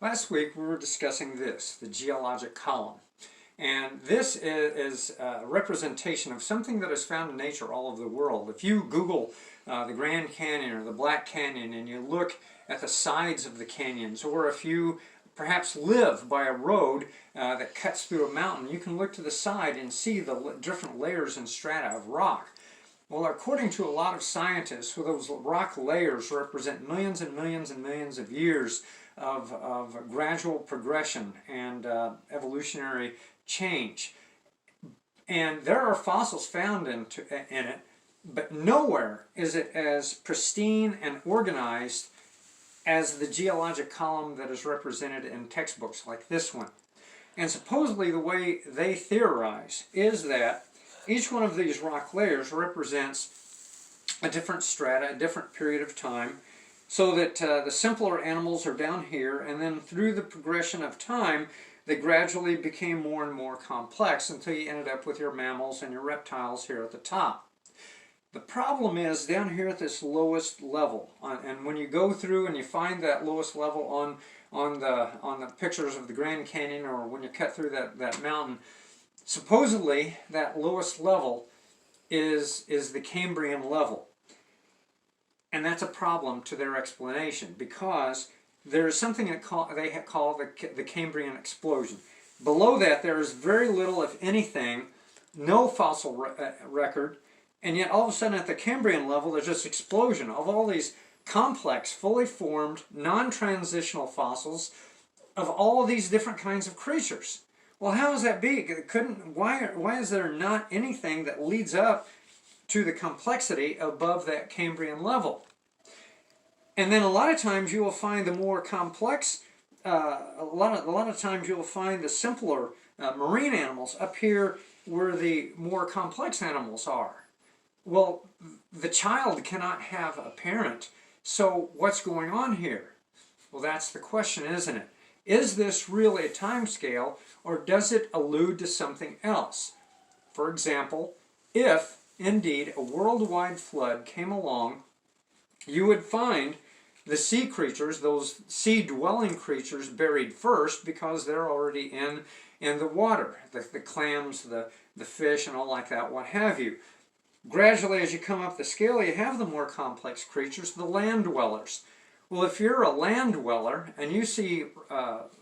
Last week we were discussing this, the geologic column. And this is a representation of something that is found in nature all over the world. If you Google the Grand Canyon or the Black Canyon and you look at the sides of the canyons, or if you perhaps live by a road that cuts through a mountain, you can look to the side and see the different layers and strata of rock. Well, according to a lot of scientists, those rock layers represent millions and millions and millions of years of gradual progression and evolutionary change. And there are fossils found in it, but nowhere is it as pristine and organized as the geologic column that is represented in textbooks like this one. And supposedly the way they theorize is that each one of these rock layers represents a different strata, a different period of time, so that the simpler animals are down here, and then through the progression of time, they gradually became more and more complex until you ended up with your mammals and your reptiles here at the top. The problem is down here at this lowest level, and when you go through and you find that lowest level on the pictures of the Grand Canyon, or when you cut through that mountain, supposedly that lowest level is the Cambrian level. And that's a problem to their explanation, because there is something that they call the Cambrian explosion. Below that there is very little, if anything, no fossil record, and yet all of a sudden at the Cambrian level there's this explosion of all these complex, fully formed, non-transitional fossils of all these different kinds of creatures. Well, how does that be? Why is there not anything that leads up to the complexity above that Cambrian level? And then a lot of times you will find the more complex, a lot of times you will find the simpler marine animals up here where the more complex animals are. Well, the child cannot have a parent, so what's going on here? Well, that's the question, isn't it? Is this really a time scale, or does it allude to something else? For example, if indeed a worldwide flood came along, you would find the sea creatures, those sea-dwelling creatures, buried first because they're already in the water. The clams, the fish, and all like that, what have you. Gradually, as you come up the scale, you have the more complex creatures, the land dwellers. Well, if you're a land dweller and you see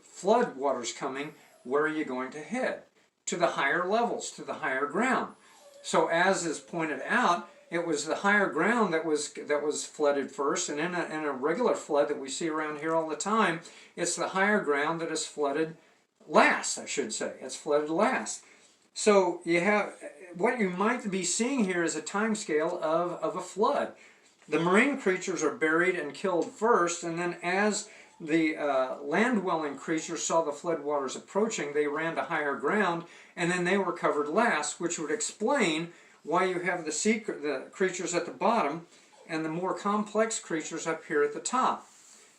flood waters coming, where are you going to head? To the higher levels, to the higher ground. So as is pointed out, it was the higher ground that was flooded first, and in a regular flood that we see around here all the time, it's the higher ground that is flooded last, I should say. It's flooded last. So you have, what you might be seeing here is a time scale of a flood. The marine creatures are buried and killed first, and then as the land-dwelling creatures saw the floodwaters approaching, they ran to higher ground, and then they were covered last, which would explain why you have the creatures at the bottom and the more complex creatures up here at the top.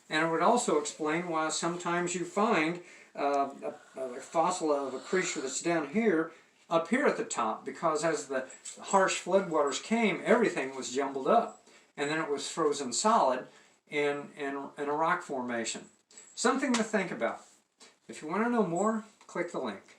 And it would also explain why sometimes you find a fossil of a creature that's down here up here at the top, because as the harsh floodwaters came, everything was jumbled up, and then it was frozen solid in a rock formation. Something to think about. If you want to know more, click the link.